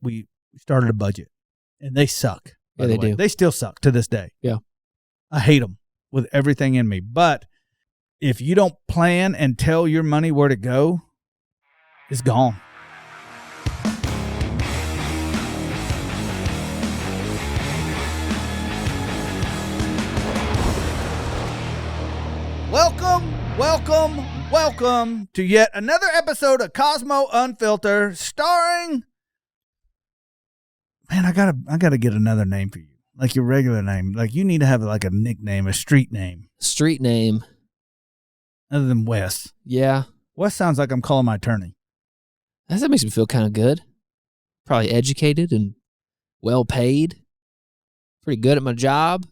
we started a budget, and they suck. Yeah, they do. They still suck to this day. Yeah. I hate them with everything in me. But if you don't plan and tell your money where to go, it's gone. Welcome to yet another episode of Kosmo Unfiltered, starring... Man, I gotta get another name for you. Like your regular name. Like you need to have like a nickname, a street name. Street name. Other than Wes. Yeah. Wes sounds like I'm calling my attorney. That makes me feel kind of good. Probably educated and well paid. Pretty good at my job.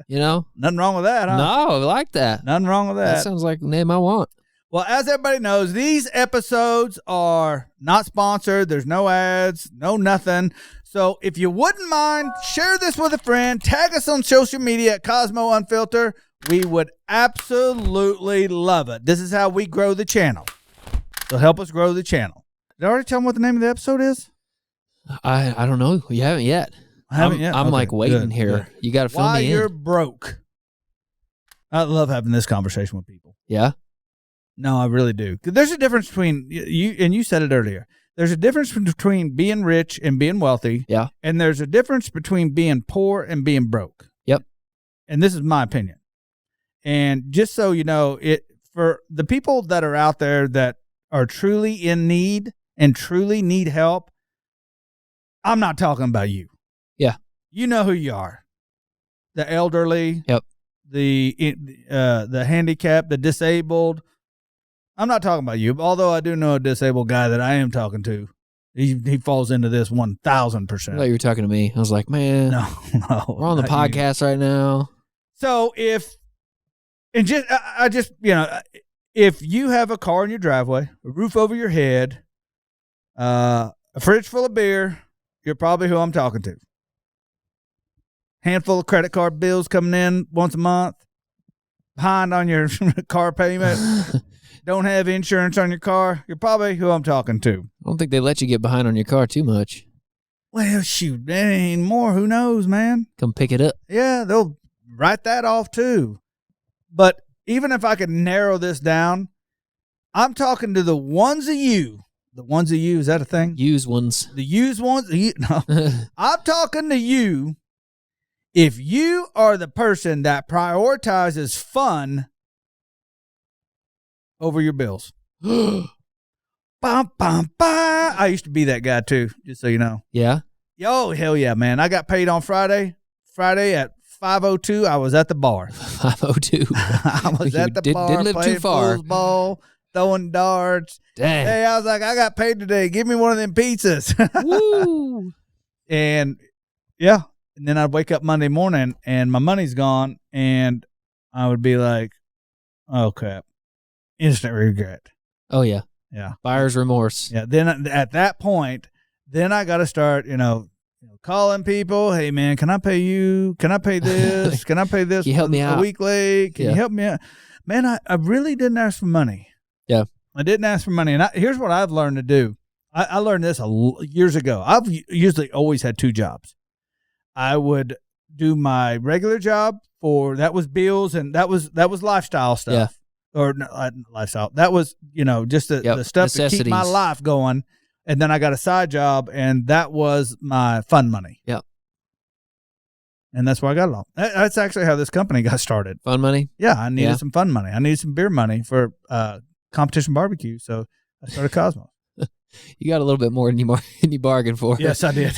You know? Nothing wrong with that, huh? No, I like that. Nothing wrong with that. That sounds like the name I want. Well, as everybody knows, these episodes are not sponsored. There's no ads, no nothing. So if you wouldn't mind, share this with a friend. Tag us on social media at Kosmo Unfiltered. We would absolutely love it. This is how we grow the channel. So help us grow the channel. Did I already tell them what the name of the episode is? I don't know. You haven't yet. I haven't yet? I'm Okay, like waiting good, here. good. You got to fill Why me in. you're broke. I love having this conversation with people. Yeah? No, I really do. 'Cause there's a difference between you, and you said it earlier. There's a difference between being rich and being wealthy. Yeah. And there's a difference between being poor and being broke. Yep. And this is my opinion. And just so you know, for the people that are out there that are truly in need and truly need help, I'm not talking about you. Yeah. You know who you are. The elderly. Yep. The handicapped, the disabled. I'm not talking about you, although I do know a disabled guy that I am talking to. He falls into this 1,000%. I thought you were talking to me. I was like, man, No, we're on the podcast right now. So if you have a car in your driveway, a roof over your head, a fridge full of beer, you're probably who I'm talking to. Handful of credit card bills coming in once a month, behind on your car payment, don't have insurance on your car, you're probably who I'm talking to. I don't think they let you get behind on your car too much. Well, shoot, there ain't more. Who knows, man? Come pick it up. Yeah, they'll write that off too. But even if I could narrow this down, I'm talking to the ones of you. The ones of you, is that a thing? Used ones. The used ones? No. I'm talking to you. If you are the person that prioritizes fun over your bills. Bum, bum, bum. I used to be that guy too, just so you know. Yeah? Yo, hell yeah, man. I got paid on Friday. Friday at 5:02, I was at the bar. 5:02. I was at the bar. Didn't live playing too far. Foosball, throwing darts. Dang. Hey, I was like, I got paid today. Give me one of them pizzas. Woo. And yeah. And then I'd wake up Monday morning and my money's gone. And I would be like, oh, crap. Instant regret. Oh, yeah. Yeah. Buyer's remorse. Yeah. Then at that point, then I got to start, calling people. Hey, man, can I pay you? Can I pay this? Can I pay this? Can you help me out? A week late? Can you help me out? Man, I really didn't ask for money. Yeah. I didn't ask for money. And here's what I've learned to do. I learned this years ago. I've usually always had two jobs. I would do my regular job that was bills and that was lifestyle stuff. Yeah. Or not lifestyle. That was, just the stuff to keep my life going. And then I got a side job, and that was my fun money. Yep. And that's where I got it all. That's actually how this company got started. Fun money? Yeah, I needed some fun money. I needed some beer money for competition barbecue, so I started Kosmo. You got a little bit more than you bargained for. Yes, I did.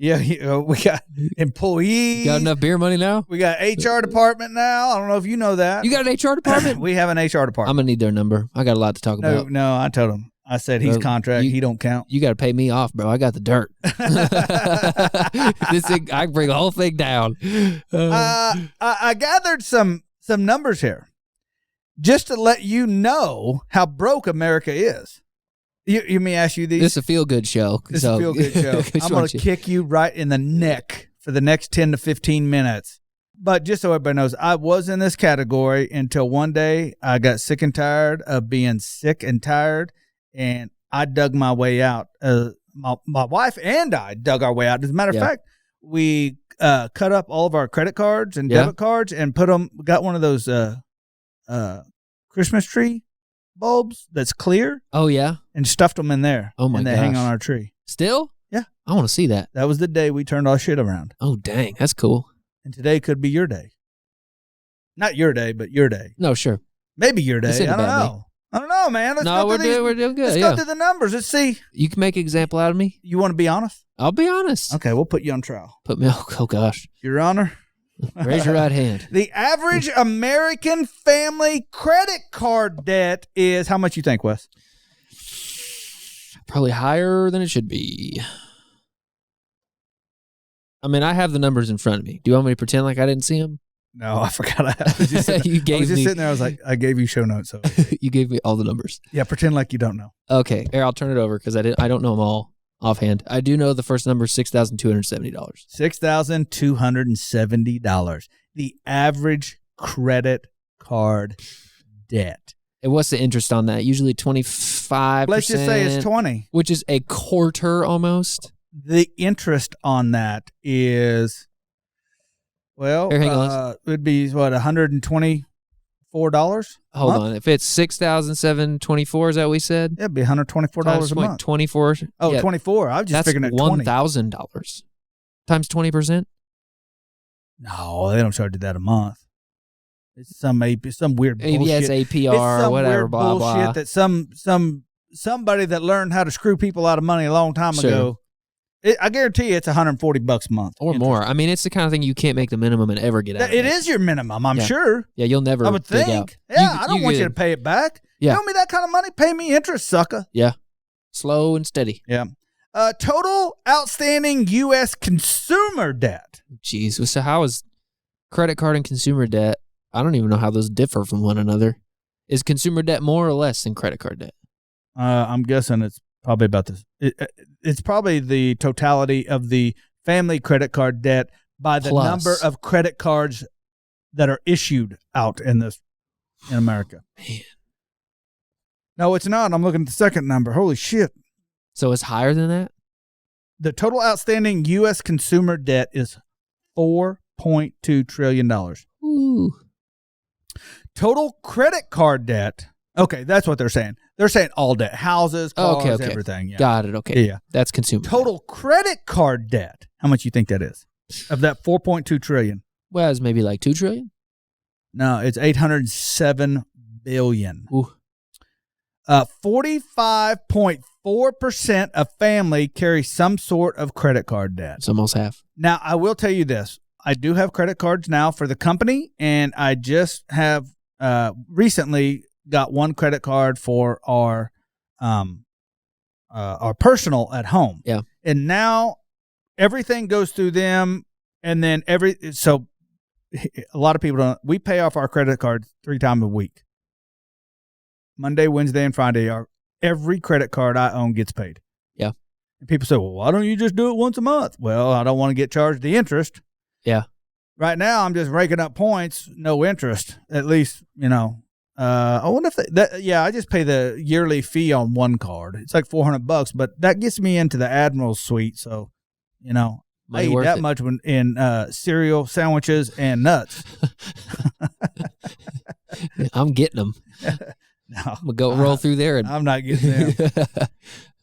Yeah, we got employees. You got enough beer money now? We got HR department now. I don't know if you know that. You got an HR department? We have an HR department. I'm going to need their number. I got a lot to talk about. No, I told him. I said he's contract. He don't count. You got to pay me off, bro. I got the dirt. This thing, I can bring the whole thing down. I gathered some numbers here just to let you know how broke America is. You may ask you these. This is a feel-good show. This is a feel-good show. I'm going to kick you right in the neck for the next 10 to 15 minutes. But just so everybody knows, I was in this category until one day I got sick and tired of being sick and tired. And I dug my way out. My wife and I dug our way out. As a matter of fact, we cut up all of our credit cards and debit cards and got one of those Christmas tree bulbs that's clear. Oh, yeah? And stuffed them in there. Oh, my And they gosh. hang on our tree. Still? Yeah. I want to see that. That was the day we turned our shit around. Oh, dang. That's cool. And today could be your day. Not your day, but your day. No, sure. Maybe your day. I don't know. I don't know, man. We're doing good. Let's go through the numbers. Let's see. You can make an example out of me? You want to be honest? I'll be honest. Okay, we'll put you on trial. Put me, oh gosh. Your Honor. Raise your right hand. The average American family credit card debt is how much you think, Wes? Probably higher than it should be. I mean, I have the numbers in front of me. Do you want me to pretend like I didn't see them? No, I forgot. I was just sitting there. I was like, I gave you show notes. So. You gave me all the numbers. Yeah, pretend like you don't know. Okay, here, I'll turn it over because I don't know them all offhand. I do know the first number is $6,270. $6,270. The average credit card debt. And what's the interest on that? Usually 25%. Let's just say it's 20, which is a quarter almost. The interest on that is, well, it would be what, $124? Hold on. If it's $6,724, is that what we said? It'd be $124 a month. 24. Oh, yeah. 24. I was just figuring at $1,000 times 20%. No, they don't charge you that a month. It's some weird bullshit. Maybe it's APR or whatever. Weird blah bullshit blah. That somebody that learned how to screw people out of money a long time ago. I guarantee you it's $140 a month or more. I mean, it's the kind of thing you can't make the minimum and ever get out. It is your minimum, I'm sure. Yeah, you'll never. I would think. Out. Yeah, I don't want you to pay it back. Yeah. You owe me that kind of money, pay me interest, sucker. Yeah, slow and steady. Yeah. Total outstanding U.S. consumer debt. Jeez, so how is credit card and consumer debt? I don't even know how those differ from one another. Is consumer debt more or less than credit card debt? I'm guessing it's probably about this. It's probably the totality of the family credit card debt by the number of credit cards that are issued out in America. Man. No, it's not. I'm looking at the second number. Holy shit. So it's higher than that? The total outstanding U.S. consumer debt is $4.2 trillion. Ooh. Total credit card debt. Okay, that's what they're saying. They're saying all debt. Houses, cars, everything. Yeah. Got it. Okay. Yeah. That's consumer total debt. Credit card debt. How much you think that is? Of that $4.2 trillion. Well, it's maybe like $2 trillion? No, it's $807 billion. Ooh. 45.4% of family carry some sort of credit card debt. It's almost half. Now, I will tell you this. I do have credit cards now for the company, and I just have recently got one credit card for our personal at home. Yeah. And now everything goes through them, and then so a lot of people don't. We pay off our credit cards 3 times a week. Monday, Wednesday, and Friday. Every credit card I own gets paid. Yeah. And people say, well, why don't you just do it once a month? Well, I don't want to get charged the interest. Yeah. Right now, I'm just raking up points, no interest. At least, I wonder if I just pay the yearly fee on one card. It's like $400, but that gets me into the Admiral's suite. So, I eat that much in cereal, sandwiches, and nuts. I'm getting them. No, I'm gonna go roll through there. I'm not getting them.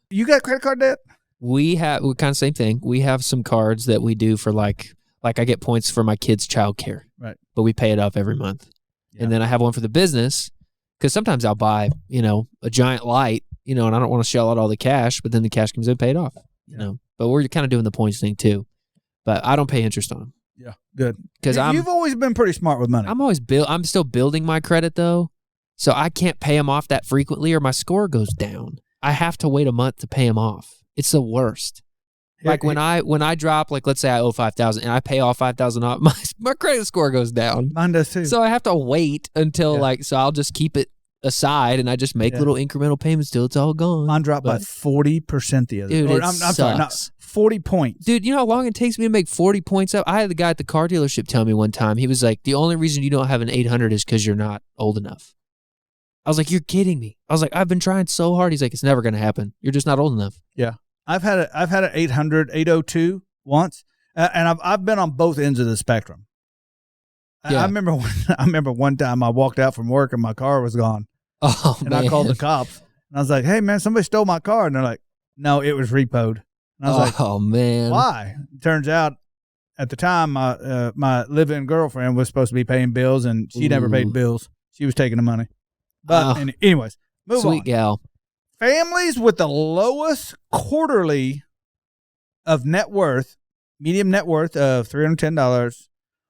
You got credit card debt? We kind of same thing. We have some cards that we do for like I get points for my kids' childcare. Right. But we pay it off every month. Yeah. And then I have one for the business because sometimes I'll buy, a giant light, and I don't want to shell out all the cash, but then the cash comes in paid off, But we're kind of doing the points thing too. But I don't pay interest on them. Yeah, good. Because you've always been pretty smart with money. I'm still building my credit though, so I can't pay them off that frequently, or my score goes down. I have to wait a month to pay them off. It's the worst. Like when I drop, like let's say I owe $5,000 and I pay off $5,000 off, my credit score goes down. Mine does too. So I have to wait until so I'll just keep it aside and I just make little incremental payments till it's all gone. Mine dropped by 40% the other day. Dude, I'm sorry, not 40 points. Dude, you know how long it takes me to make 40 points up? I had the guy at the car dealership tell me one time, he was like, the only reason you don't have an 800 is because you're not old enough. I was like, you're kidding me. I was like, I've been trying so hard. He's like, it's never going to happen. You're just not old enough. Yeah. I've had an 802 once, and I've been on both ends of the spectrum. Yeah. I remember one time I walked out from work and my car was gone. Oh, and man. I called the cops. And I was like, hey, man, somebody stole my car. And they're like, no, it was repoed. And I was like, oh, man. why? It turns out at the time, my live-in girlfriend was supposed to be paying bills, and she never paid bills. She was taking the money. But anyways, move on. Sweet gal. Families with the lowest quarterly of net worth, medium net worth of $310,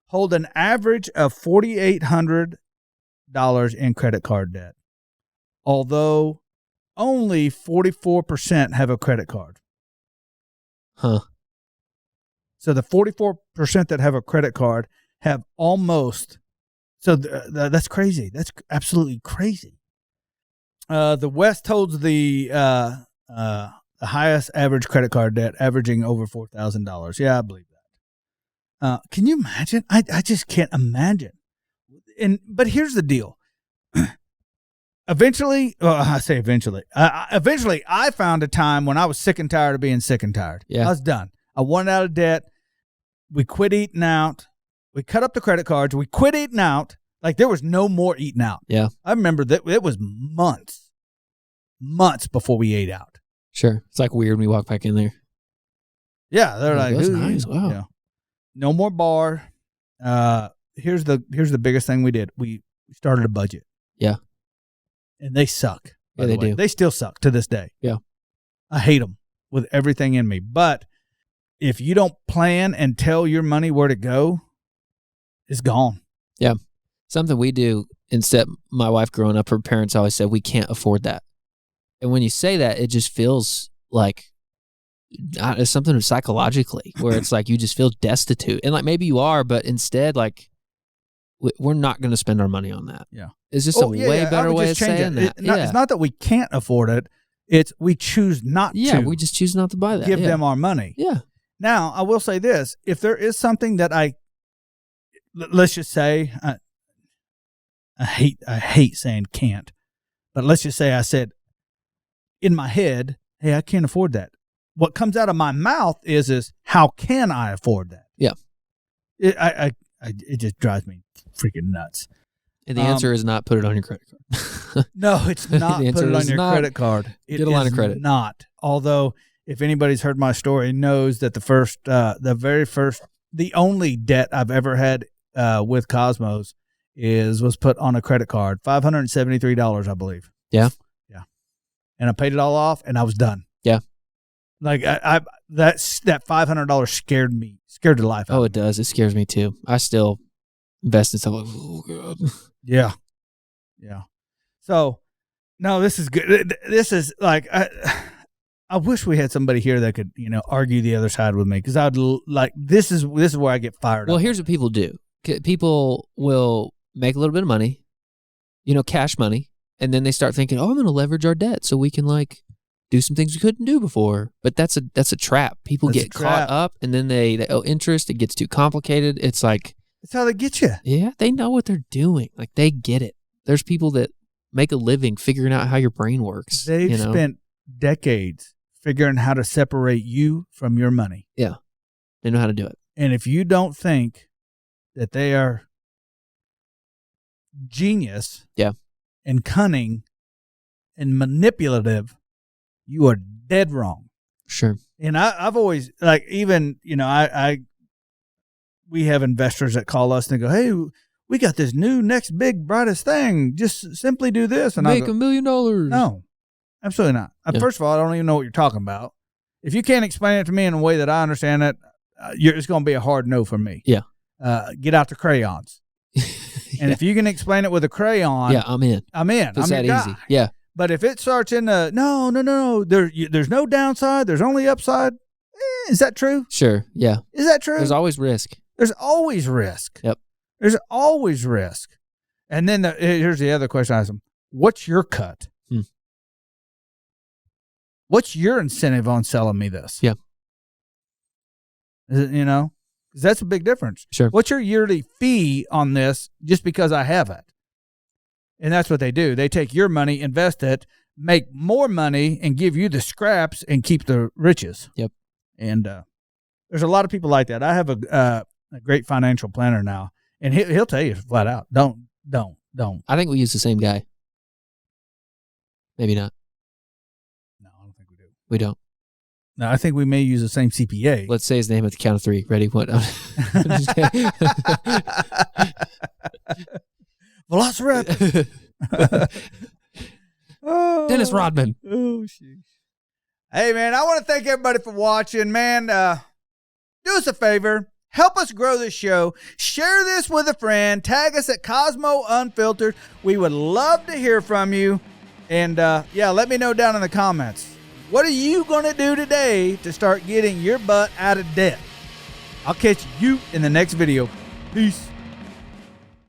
hold an average of $4,800 in credit card debt, although only 44% have a credit card. Huh. So the 44% that have a credit card have almost. So that's crazy. That's absolutely crazy. The West holds the highest average credit card debt, averaging over $4,000. Yeah, I believe that. Can you imagine? I just can't imagine. But here's the deal. Eventually, I found a time when I was sick and tired of being sick and tired. Yeah. I was done. I wanted out of debt. We quit eating out. We cut up the credit cards. We quit eating out. Like, there was no more eating out. Yeah. I remember that it was months before we ate out. Sure. It's like weird when we walk back in there. Yeah, they're like, that's ooh, nice. Wow. Yeah. No more bar. Here's the biggest thing we did. We started a budget. Yeah. And they suck. Yeah, they do. They still suck to this day. Yeah. I hate them with everything in me. But if you don't plan and tell your money where to go, it's gone. Yeah. Something we do, instead, my wife growing up, her parents always said, we can't afford that. And when you say that, it just feels like it's something psychologically where it's like you just feel destitute. And like maybe you are, but instead, like, we're not going to spend our money on that. Yeah. It's just a way better way of saying that. It's not that we can't afford it. It's we choose not to. Yeah, we just choose not to buy that. Give them our money. Yeah. Now, I will say this. If there is something that let's just say, I hate saying can't, but let's just say I said in my head, hey, I can't afford that. What comes out of my mouth is how can I afford that? Yeah. It just drives me freaking nuts. And the answer is not put it on your credit card. No, it's not put it on your credit card. Get a line of credit. Not. Although, if anybody's heard my story, knows that the only debt I've ever had with Kosmos was put on a credit card, $573, I believe. Yeah. Yeah. And I paid it all off, and I was done. Yeah. Like that $500 scared the life out of me. Oh, it does. It scares me too. I still invest in stuff like, oh God. Yeah. Yeah. So, no, this is good. This is like, I wish we had somebody here that could, argue the other side with me, because I'd like, this is where I get fired up. Well, here's what people do. People will make a little bit of money, cash money, and then they start thinking, oh, I'm going to leverage our debt so we can like do some things we couldn't do before. But that's a trap. People get caught up, and then they owe interest. It gets too complicated. It's like, that's how they get you. Yeah, they know what they're doing. Like, they get it. There's people that make a living figuring out how your brain works. They've spent decades figuring how to separate you from your money. Yeah. They know how to do it. And if you don't think that they are genius, and cunning and manipulative, you are dead wrong. Sure. And I've always, like, even, we have investors that call us and they go, hey, we got this new next big brightest thing. Just simply do this. And make $1 million. No, absolutely not. Yeah. First of all, I don't even know what you're talking about. If you can't explain it to me in a way that I understand it, it's going to be a hard no from me. Yeah. Get out the crayons. And if you can explain it with a crayon, I'm in. It's that easy. Yeah. But if it starts in no, there's no downside. There's only upside. Is that true? Sure. Yeah. Is that true? There's always risk. There's always risk. Yep. There's always risk. And then here's the other question I asked them. What's your cut? What's your incentive on selling me this? Yeah. Is it, because that's a big difference. Sure. What's your yearly fee on this just because I have it? And that's what they do. They take your money, invest it, make more money, and give you the scraps and keep the riches. Yep. And there's a lot of people like that. I have a great financial planner now, and he'll tell you flat out, don't. I think we use the same guy. Maybe not. No, I don't think we do. We don't. No, I think we may use the same CPA. Let's say his name at the count of 3. Ready? What? Velociraptor. Oh, Dennis Rodman. Oh, sheesh. Hey, man, I want to thank everybody for watching. Man, do us a favor. Help us grow this show. Share this with a friend. Tag us at Kosmo Unfiltered. We would love to hear from you. And, let me know down in the comments. What are you going to do today to start getting your butt out of debt? I'll catch you in the next video. Peace.